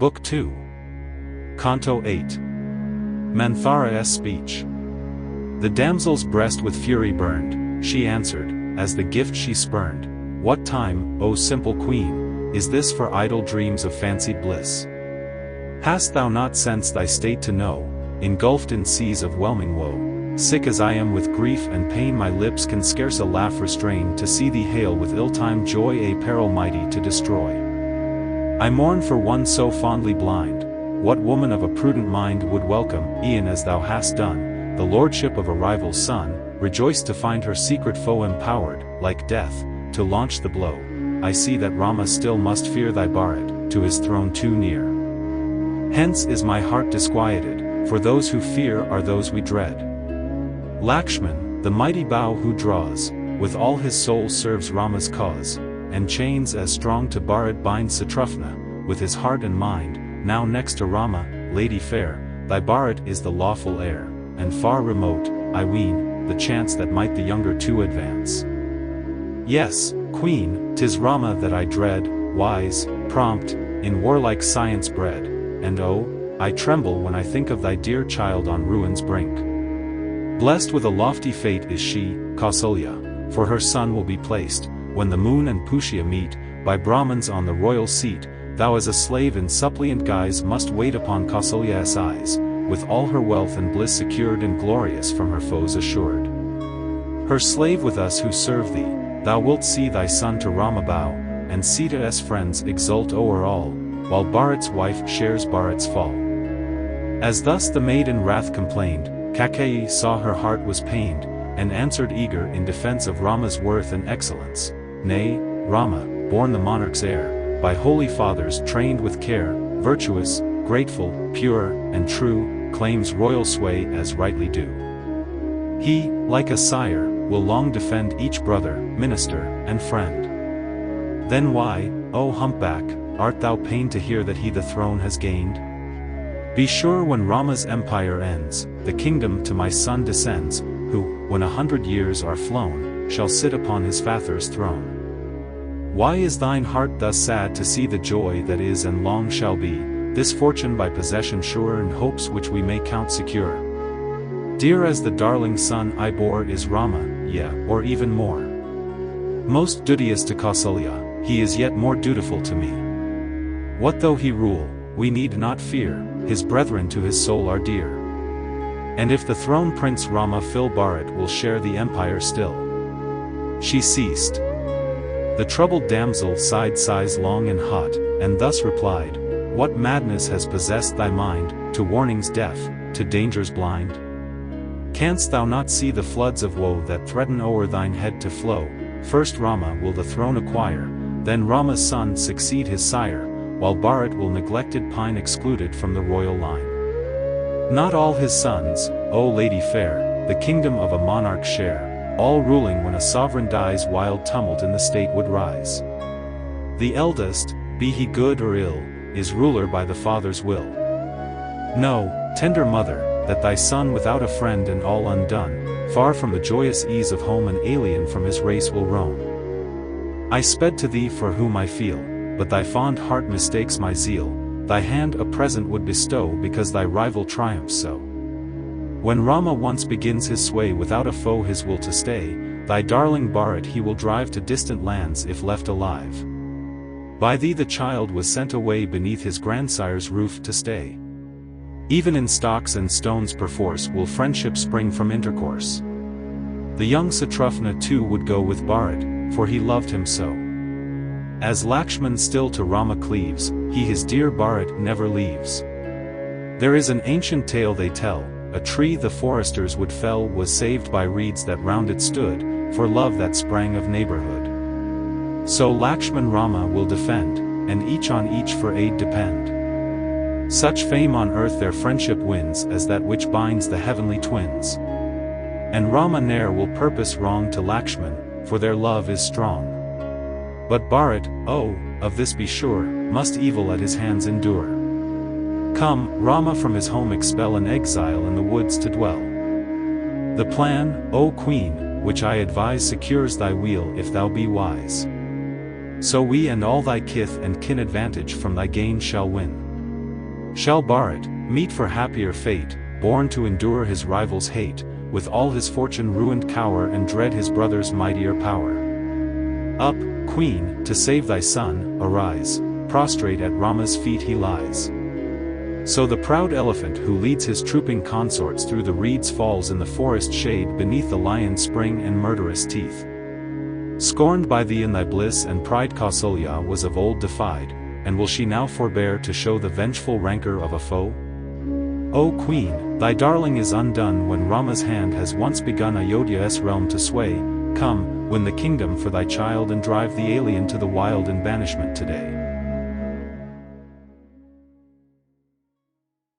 Book 2. Canto 8. Manthara's speech. The damsel's breast with fury burned, she answered, as the gift she spurned. What time, O simple queen, is this for idle dreams of fancied bliss? Hast thou not sensed thy state to know, engulfed in seas of whelming woe? Sick as I am with grief and pain, my lips can scarce a laugh restrain to see thee hail with ill-timed joy a peril mighty to destroy. I mourn for one so fondly blind. What woman of a prudent mind would welcome, e'en as thou hast done, the lordship of a rival's son, rejoice to find her secret foe empowered, like death, to launch the blow? I see that Rama still must fear thy Bharat, to his throne too near. Hence is my heart disquieted, for those who fear are those we dread. Lakshman, the mighty bow who draws, with all his soul serves Rama's cause, and chains as strong to Bharat bind Satrufna, with his heart and mind. Now next to Rama, lady fair, thy Bharat is the lawful heir, and far remote, I ween, the chance that might the younger two advance. Yes, queen, 'tis Rama that I dread, wise, prompt, in warlike science bred, and oh, I tremble when I think of thy dear child on ruin's brink. Blessed with a lofty fate is she, Kausalya, for her son will be placed, when the moon and Pushya meet, by Brahmins on the royal seat. Thou as a slave in suppliant guise must wait upon Kausalya's eyes, with all her wealth and bliss secured and glorious from her foes assured. Her slave with us who serve thee, thou wilt see thy son to Rama bow, and Sita's friends exult o'er all, while Bharat's wife shares Bharat's fall. As thus the maid in wrath complained, Kaikeyi saw her heart was pained, and answered eager in defense of Rama's worth and excellence. Nay, Rama, born the monarch's heir, by holy fathers trained with care, virtuous, grateful, pure, and true, claims royal sway as rightly due. He, like a sire, will long defend each brother, minister, and friend. Then why, O humpback, art thou pained to hear that he the throne has gained? Be sure when Rama's empire ends, the kingdom to my son descends, who, when 100 years are flown, shall sit upon his father's throne. Why is thine heart thus sad to see the joy that is and long shall be, this fortune by possession sure and hopes which we may count secure? Dear as the darling son I bore is Rama, yea, or even more. Most duteous to Kausalya, he is yet more dutiful to me. What though he rule, we need not fear, his brethren to his soul are dear. And if the throne Prince Rama fill, Bharat will share the empire still. She ceased. The troubled damsel sighed sighs long and hot, and thus replied, What madness has possessed thy mind, to warnings deaf, to dangers blind? Canst thou not see the floods of woe that threaten o'er thine head to flow? First Rama will the throne acquire, then Rama's son succeed his sire, while Bharat will neglected pine excluded from the royal line. Not all his sons, O lady fair, the kingdom of a monarch share, all ruling when a sovereign dies wild tumult in the state would rise. The eldest, be he good or ill, is ruler by the father's will. Know, tender mother, that thy son without a friend and all undone, far from the joyous ease of home and alien from his race will roam. I sped to thee for whom I feel, but thy fond heart mistakes my zeal, thy hand a present would bestow because thy rival triumphs so. When Rama once begins his sway without a foe his will to stay, thy darling Bharat he will drive to distant lands if left alive. By thee the child was sent away beneath his grandsire's roof to stay. Even in stocks and stones perforce will friendship spring from intercourse. The young Satrufna too would go with Bharat, for he loved him so. As Lakshman still to Rama cleaves, he his dear Bharat never leaves. There is an ancient tale they tell, a tree the foresters would fell was saved by reeds that round it stood, for love that sprang of neighborhood. So Lakshman Rama will defend, and each on each for aid depend. Such fame on earth their friendship wins as that which binds the heavenly twins. And Rama ne'er will purpose wrong to Lakshman, for their love is strong. But Bharat, oh, of this be sure, must evil at his hands endure. Come, Rama from his home expel an exile in the woods to dwell. The plan, O queen, which I advise secures thy weal if thou be wise. So we and all thy kith and kin advantage from thy gain shall win. Shall Bharat, meet for happier fate, born to endure his rival's hate, with all his fortune ruined cower and dread his brother's mightier power. Up, Queen, to save thy son, arise, prostrate at Rama's feet he lies. So the proud elephant who leads his trooping consorts through the reeds falls in the forest shade beneath the lion's spring and murderous teeth. Scorned by thee in thy bliss and pride Kausalya was of old defied, and will she now forbear to show the vengeful rancor of a foe? O Queen, thy darling is undone when Rama's hand has once begun Ayodhya's realm to sway. Come, win the kingdom for thy child and drive the alien to the wild in banishment today.